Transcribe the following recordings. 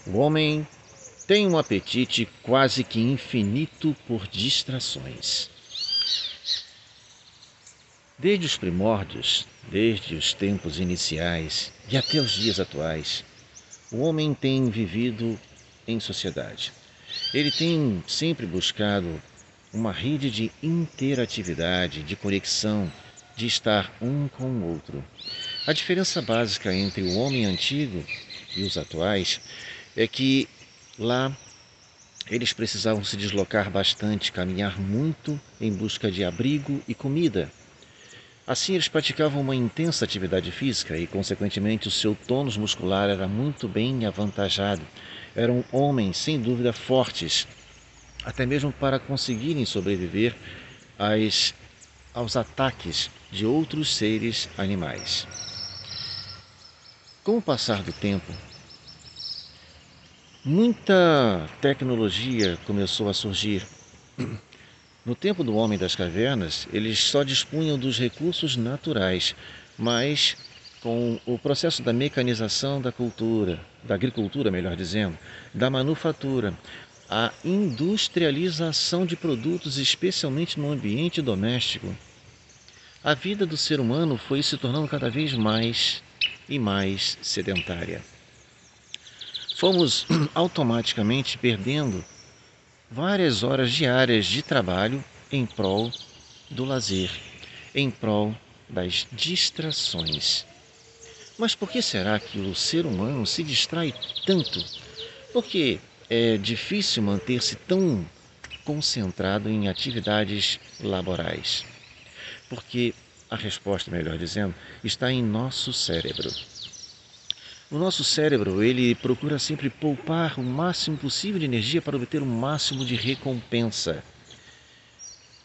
O homem tem um apetite quase que infinito por distrações. Desde os primórdios, desde os tempos iniciais e até os dias atuais, o homem tem vivido em sociedade. Ele tem sempre buscado uma rede de interatividade, de conexão, de estar um com o outro. A diferença básica entre o homem antigo e os atuais é que lá eles precisavam se deslocar bastante, caminhar muito em busca de abrigo e comida. Assim, eles praticavam uma intensa atividade física e, consequentemente, o seu tônus muscular era muito bem avantajado. Eram homens, sem dúvida, fortes, até mesmo para conseguirem sobreviver aos ataques de outros seres animais. Com o passar do tempo, muita tecnologia começou a surgir. No tempo do homem das cavernas, eles só dispunham dos recursos naturais, mas com o processo da mecanização da cultura, da agricultura, melhor dizendo, da manufatura, a industrialização de produtos, especialmente no ambiente doméstico, a vida do ser humano foi se tornando cada vez mais e mais sedentária. Fomos automaticamente perdendo várias horas diárias de trabalho em prol do lazer, em prol das distrações. Mas por que será que o ser humano se distrai tanto? Por que é difícil manter-se tão concentrado em atividades laborais? Porque a resposta, melhor dizendo, está em nosso cérebro. O nosso cérebro, ele procura sempre poupar o máximo possível de energia para obter o máximo de recompensa.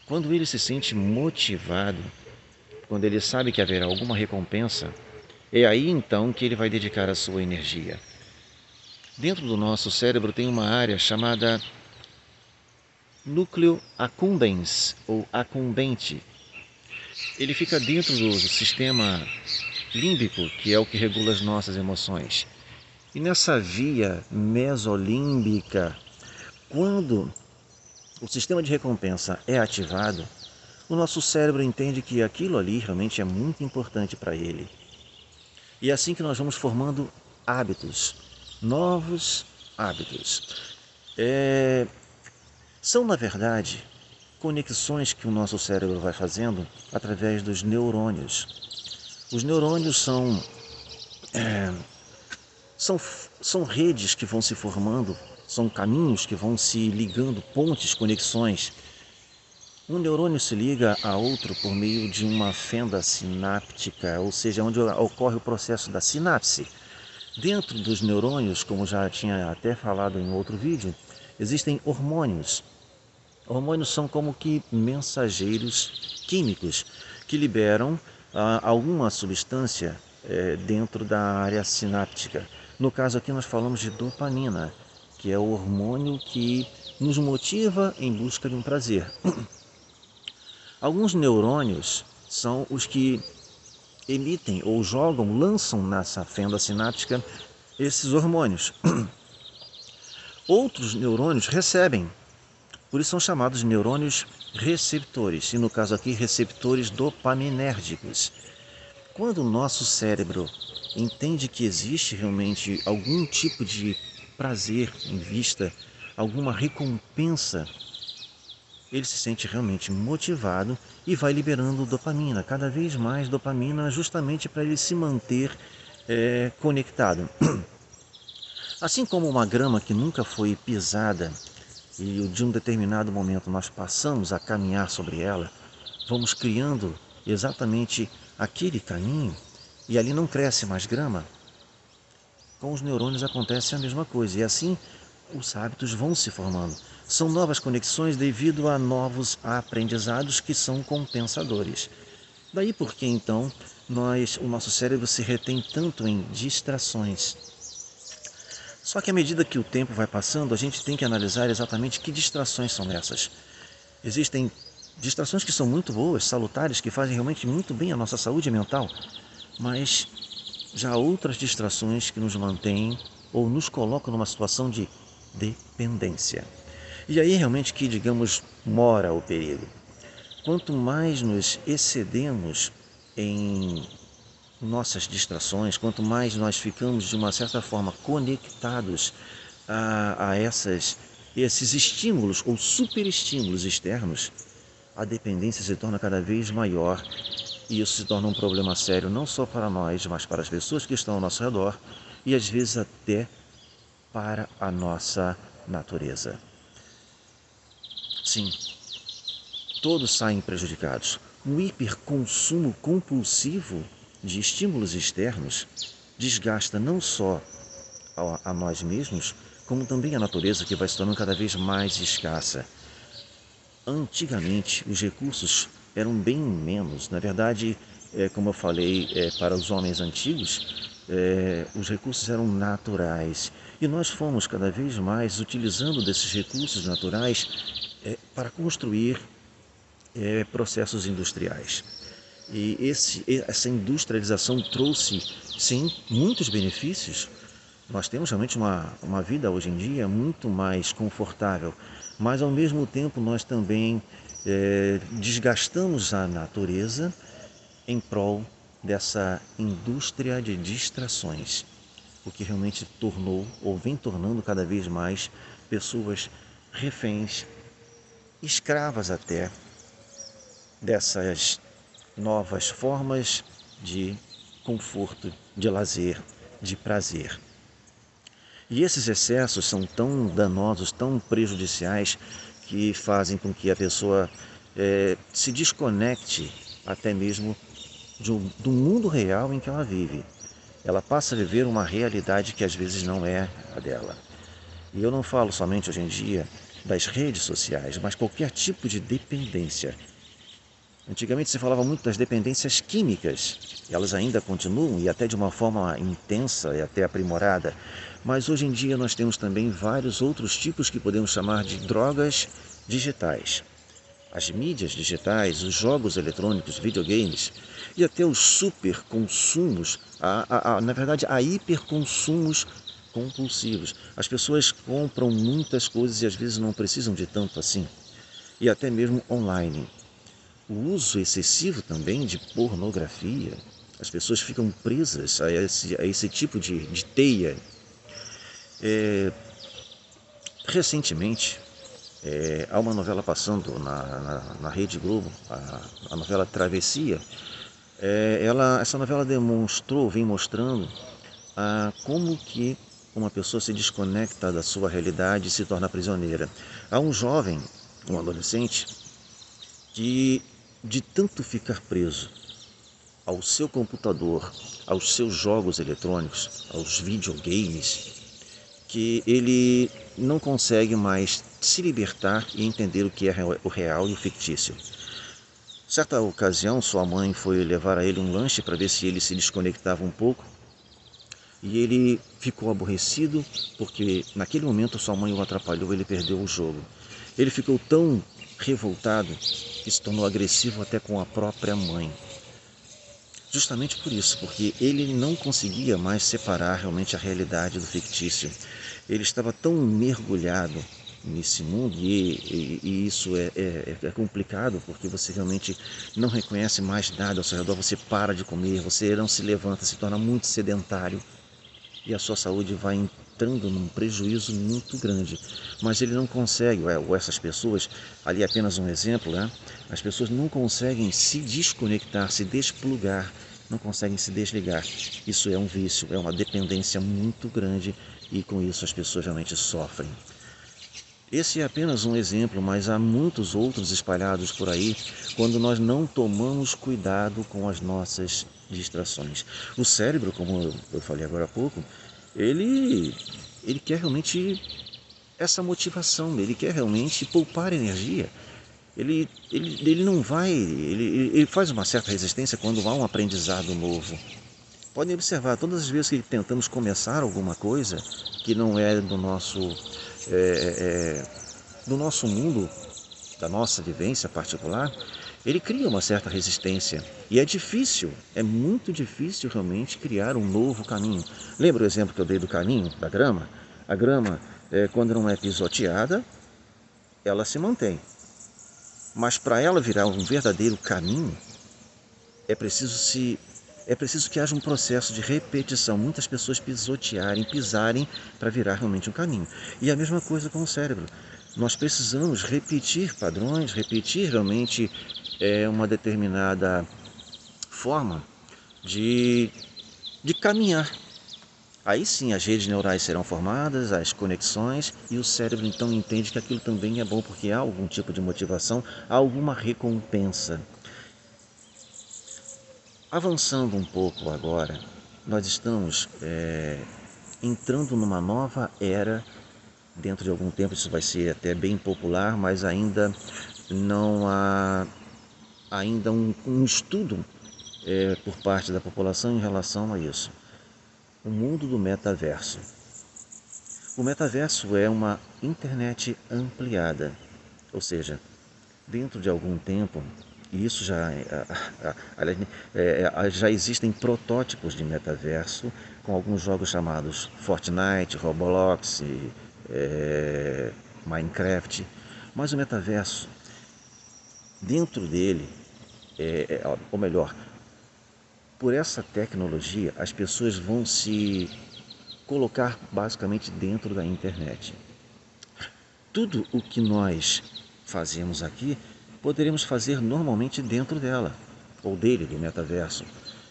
Quando ele se sente motivado, quando ele sabe que haverá alguma recompensa, é aí então que ele vai dedicar a sua energia. Dentro do nosso cérebro tem uma área chamada núcleo accumbens ou acumbente. Ele fica dentro do sistema límbico, que é o que regula as nossas emoções. E nessa via mesolímbica, quando o sistema de recompensa é ativado, o nosso cérebro entende que aquilo ali realmente é muito importante para ele. E é assim que nós vamos formando hábitos, novos hábitos. São, na verdade, conexões que o nosso cérebro vai fazendo através dos neurônios. Os neurônios são redes que vão se formando, são caminhos que vão se ligando, pontes, conexões. Um neurônio se liga a outro por meio de uma fenda sináptica, ou seja, onde ocorre o processo da sinapse. Dentro dos neurônios, como já tinha até falado em outro vídeo, existem hormônios. Hormônios são como que mensageiros químicos que liberam alguma substância dentro da área sináptica. No caso aqui nós falamos de dopamina, que é o hormônio que nos motiva em busca de um prazer. Alguns neurônios são os que emitem ou jogam, lançam nessa fenda sináptica esses hormônios. Outros neurônios recebem, por isso são chamados de neurônios receptores, e no caso aqui receptores dopaminérgicos. Quando o nosso cérebro entende que existe realmente algum tipo de prazer em vista, alguma recompensa, ele se sente realmente motivado e vai liberando dopamina, cada vez mais dopamina, justamente para ele se manter conectado. Assim como uma grama que nunca foi pisada e de um determinado momento nós passamos a caminhar sobre ela, vamos criando exatamente aquele caminho e ali não cresce mais grama. Com os neurônios acontece a mesma coisa e assim os hábitos vão se formando. São novas conexões devido a novos aprendizados que são compensadores. Daí porque então o nosso cérebro se retém tanto em distrações. Só que à medida que o tempo vai passando, a gente tem que analisar exatamente que distrações são essas. Existem distrações que são muito boas, salutares, que fazem realmente muito bem à nossa saúde mental, mas já há outras distrações que nos mantêm ou nos colocam numa situação de dependência. E aí realmente que, digamos, mora o perigo. Quanto mais nos excedemos em nossas distrações, quanto mais nós ficamos de uma certa forma conectados a esses estímulos ou superestímulos externos, a dependência se torna cada vez maior e isso se torna um problema sério não só para nós, mas para as pessoas que estão ao nosso redor e às vezes até para a nossa natureza. Sim, todos saem prejudicados. O hiperconsumo compulsivo de estímulos externos desgasta não só a nós mesmos, como também a natureza, que vai se tornando cada vez mais escassa. Antigamente, os recursos eram bem menos. Na verdade, como eu falei, para os homens antigos, os recursos eram naturais. E nós fomos cada vez mais utilizando desses recursos naturais para construir processos industriais. E essa industrialização trouxe, sim, muitos benefícios. Nós temos realmente uma vida hoje em dia muito mais confortável, mas ao mesmo tempo nós também desgastamos a natureza em prol dessa indústria de distrações, o que realmente tornou ou vem tornando cada vez mais pessoas reféns, escravas até dessas novas formas de conforto, de lazer, de prazer. E esses excessos são tão danosos, tão prejudiciais, que fazem com que a pessoa se desconecte até mesmo do mundo real em que ela vive. Ela passa a viver uma realidade que às vezes não é a dela. E eu não falo somente hoje em dia das redes sociais, mas qualquer tipo de dependência. Antigamente se falava muito das dependências químicas, elas ainda continuam e até de uma forma intensa e até aprimorada, mas hoje em dia nós temos também vários outros tipos que podemos chamar de drogas digitais. As mídias digitais, os jogos eletrônicos, videogames e até os superconsumos, na verdade a hiperconsumos compulsivos. As pessoas compram muitas coisas e às vezes não precisam de tanto assim, e até mesmo online. O uso excessivo também de pornografia, as pessoas ficam presas a esse tipo de teia. Recentemente, há uma novela passando na Rede Globo, a novela Travessia. Essa novela vem mostrando como que uma pessoa se desconecta da sua realidade e se torna prisioneira. Há um jovem, um adolescente, que de tanto ficar preso ao seu computador, aos seus jogos eletrônicos, aos videogames, que ele não consegue mais se libertar e entender o que é o real e o fictício. Certa ocasião, sua mãe foi levar a ele um lanche para ver se ele se desconectava um pouco, e ele ficou aborrecido porque naquele momento sua mãe o atrapalhou, ele perdeu o jogo. Ele ficou tão revoltado que se tornou agressivo até com a própria mãe. Justamente por isso, porque ele não conseguia mais separar realmente a realidade do fictício. Ele estava tão mergulhado nesse mundo e isso é complicado, porque você realmente não reconhece mais nada ao seu redor, você para de comer, você não se levanta, se torna muito sedentário e a sua saúde vai entrando num prejuízo muito grande. Mas ele não consegue, ou essas pessoas, ali é apenas um exemplo, né? As pessoas não conseguem se desconectar, se desplugar, não conseguem se desligar. Isso é um vício, é uma dependência muito grande e com isso as pessoas realmente sofrem. Esse é apenas um exemplo, mas há muitos outros espalhados por aí quando nós não tomamos cuidado com as nossas distrações. O cérebro, como eu falei agora há pouco, ele quer realmente essa motivação, ele quer realmente poupar energia. Ele não vai, ele faz uma certa resistência quando há um aprendizado novo. Podem observar, todas as vezes que tentamos começar alguma coisa que não é do nosso mundo, da nossa vivência particular, ele cria uma certa resistência. E é difícil, é muito difícil realmente criar um novo caminho. Lembra o exemplo que eu dei do caminho, da grama? A grama, quando não é pisoteada, ela se mantém. Mas para ela virar um verdadeiro caminho, é preciso se é preciso que haja um processo de repetição, muitas pessoas pisotearem, pisarem para virar realmente um caminho. E a mesma coisa com o cérebro. Nós precisamos repetir padrões, repetir realmente uma determinada forma de, de caminhar. Aí sim as redes neurais serão formadas, as conexões, e o cérebro então entende que aquilo também é bom porque há algum tipo de motivação, há alguma recompensa. Avançando um pouco agora, nós estamos entrando numa nova era. Dentro de algum tempo isso vai ser até bem popular, mas ainda não há ainda um estudo por parte da população em relação a isso. O mundo do metaverso. O metaverso é uma internet ampliada, ou seja, dentro de algum tempo, e isso já existem protótipos de metaverso com alguns jogos chamados Fortnite, Roblox, Minecraft, mas o metaverso, dentro dele, ou melhor, por essa tecnologia, as pessoas vão se colocar basicamente dentro da internet. Tudo o que nós fazemos aqui, poderíamos fazer normalmente dentro dela, ou dele, do metaverso.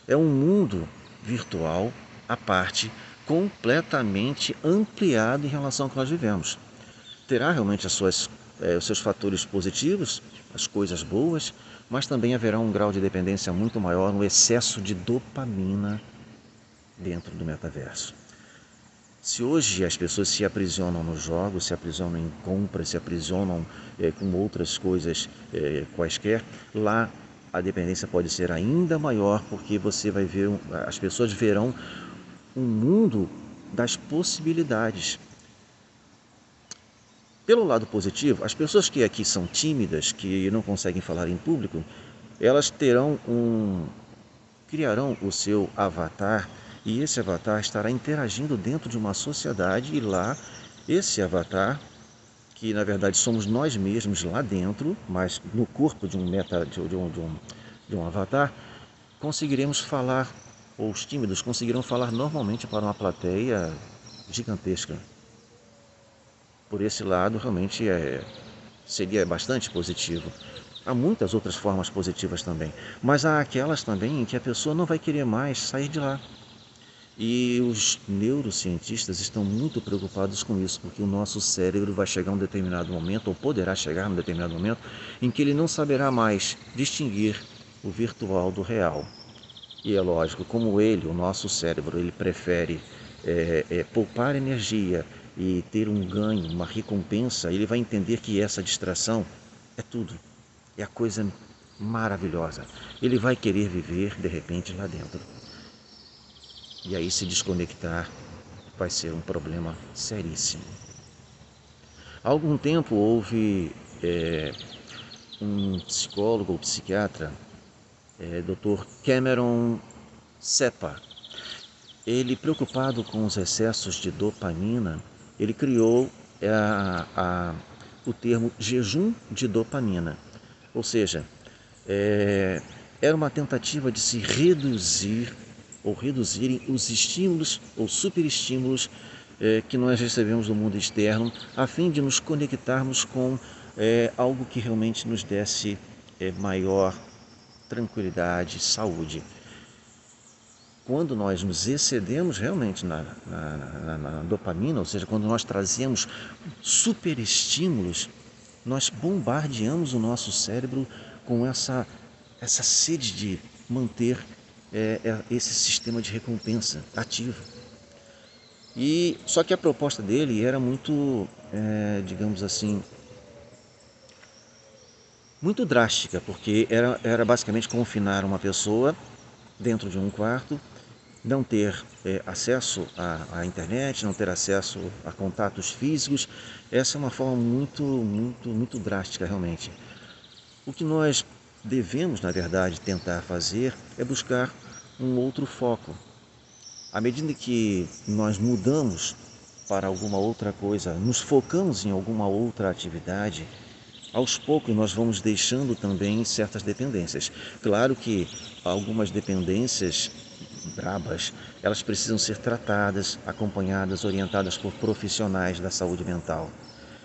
É um mundo virtual à parte, completamente ampliado em relação ao que nós vivemos. Terá realmente os seus fatores positivos, as coisas boas, mas também haverá um grau de dependência muito maior no excesso de dopamina dentro do metaverso. Se hoje as pessoas se aprisionam nos jogos, se aprisionam em compras, se aprisionam com outras coisas quaisquer, lá a dependência pode ser ainda maior, porque você vai ver, as pessoas verão um mundo das possibilidades. Pelo lado positivo, as pessoas que aqui são tímidas, que não conseguem falar em público, elas criarão o seu avatar, e esse avatar estará interagindo dentro de uma sociedade, e lá esse avatar, que na verdade somos nós mesmos lá dentro, mas no corpo de um avatar, conseguiremos falar, ou os tímidos conseguirão falar normalmente para uma plateia gigantesca. Por esse lado, realmente seria bastante positivo. Há muitas outras formas positivas também, mas há aquelas também em que a pessoa não vai querer mais sair de lá. E os neurocientistas estão muito preocupados com isso, porque o nosso cérebro vai chegar a um determinado momento, ou poderá chegar a um determinado momento, em que ele não saberá mais distinguir o virtual do real. E é lógico, como o nosso cérebro, ele prefere poupar energia e ter um ganho, uma recompensa, ele vai entender que essa distração é tudo, é a coisa maravilhosa. Ele vai querer viver, de repente, lá dentro. E aí se desconectar vai ser um problema seríssimo. Há algum tempo houve um psicólogo ou psiquiatra, Dr. Cameron Seppa. Ele, preocupado com os excessos de dopamina, ele criou o termo jejum de dopamina. Ou seja, era uma tentativa de se reduzir ou reduzirem os estímulos ou superestímulos que nós recebemos do mundo externo, a fim de nos conectarmos com algo que realmente nos desse maior tranquilidade, saúde. Quando nós nos excedemos realmente na dopamina, ou seja, quando nós trazemos superestímulos, nós bombardeamos o nosso cérebro com essa sede de manter esse sistema de recompensa ativo. E só que a proposta dele era muito, digamos assim, muito drástica, porque era basicamente confinar uma pessoa dentro de um quarto, não ter acesso à internet, não ter acesso a contatos físicos. Essa é uma forma muito drástica realmente. O que nós devemos, na verdade, tentar fazer é buscar um outro foco. À medida que nós mudamos para alguma outra coisa, nos focamos em alguma outra atividade, aos poucos nós vamos deixando também certas dependências. Claro que algumas dependências brabas, elas precisam ser tratadas, acompanhadas, orientadas por profissionais da saúde mental.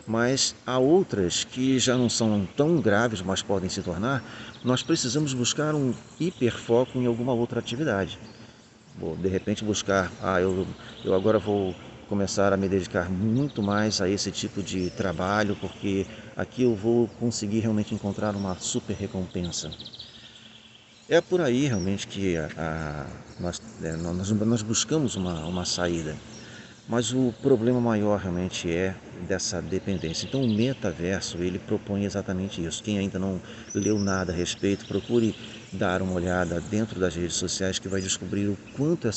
Mas há outras que já não são tão graves, mas podem se tornar, nós precisamos buscar um hiperfoco em alguma outra atividade. Vou, de repente, buscar, eu agora vou começar a me dedicar muito mais a esse tipo de trabalho, porque aqui eu vou conseguir realmente encontrar uma super recompensa. É por aí realmente que nós buscamos uma saída. Mas o problema maior realmente é dessa dependência. Então o metaverso, ele propõe exatamente isso. Quem ainda não leu nada a respeito, procure dar uma olhada dentro das redes sociais que vai descobrir o quanto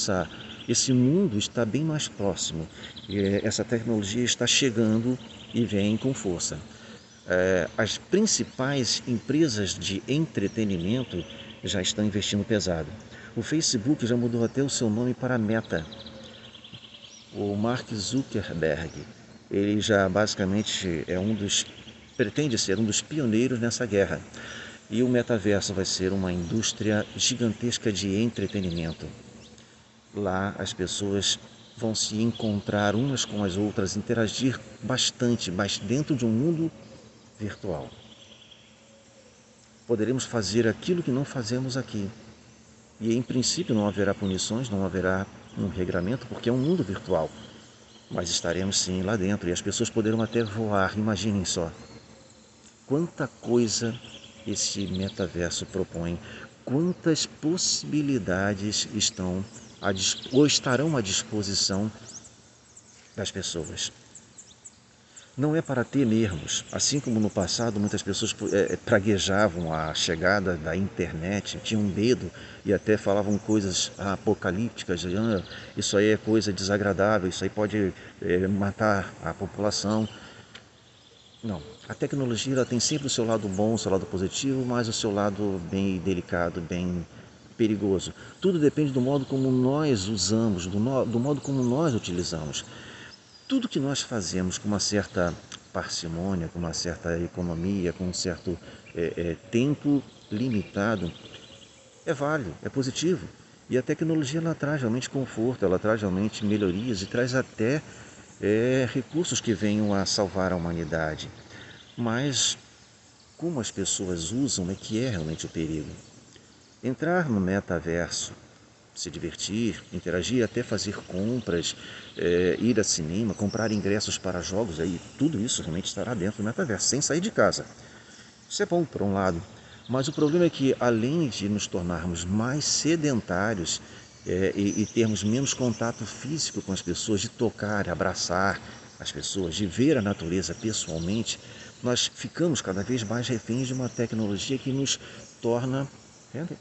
esse mundo está bem mais próximo. E essa tecnologia está chegando e vem com força. As principais empresas de entretenimento já estão investindo pesado. O Facebook já mudou até o seu nome para Meta. O Mark Zuckerberg, ele já basicamente pretende ser um dos pioneiros nessa guerra. E o metaverso vai ser uma indústria gigantesca de entretenimento. Lá as pessoas vão se encontrar umas com as outras, interagir bastante, mas dentro de um mundo virtual. Poderemos fazer aquilo que não fazemos aqui. E em princípio não haverá punições, não haverá um regramento, porque é um mundo virtual. Mas estaremos sim lá dentro e as pessoas poderão até voar, imaginem só. Quanta coisa esse metaverso propõe, quantas possibilidades ou estarão à disposição das pessoas. Não é para temermos, assim como no passado muitas pessoas praguejavam a chegada da internet, tinham medo e até falavam coisas apocalípticas, isso aí é coisa desagradável, isso aí pode matar a população. Não, a tecnologia ela tem sempre o seu lado bom, o seu lado positivo, mas o seu lado bem delicado, bem perigoso. Tudo depende do modo como nós usamos, do modo como nós utilizamos. Tudo que nós fazemos com uma certa parcimônia, com uma certa economia, com um certo tempo limitado, é válido, é positivo. E a tecnologia ela traz realmente conforto, ela traz realmente melhorias e traz até recursos que venham a salvar a humanidade. Mas como as pessoas usam é que é realmente o perigo. Entrar no metaverso, se divertir, interagir, até fazer compras, ir a cinema, comprar ingressos para jogos, aí tudo isso realmente estará dentro do metaverso, sem sair de casa. Isso é bom por um lado, mas o problema é que além de nos tornarmos mais sedentários e termos menos contato físico com as pessoas, de tocar, abraçar as pessoas, de ver a natureza pessoalmente, nós ficamos cada vez mais reféns de uma tecnologia que nos torna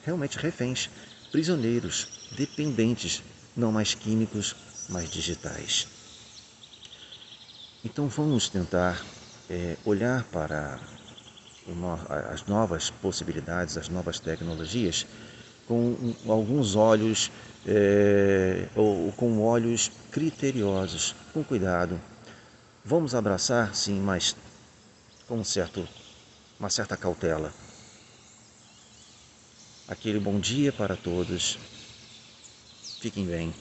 realmente reféns, prisioneiros, dependentes, não mais químicos, mas digitais. Então vamos tentar olhar para as novas possibilidades, as novas tecnologias, com alguns olhos, ou com olhos criteriosos, com cuidado. Vamos abraçar, sim, mas com uma certa cautela. Aquele bom dia para todos. Fiquem bem.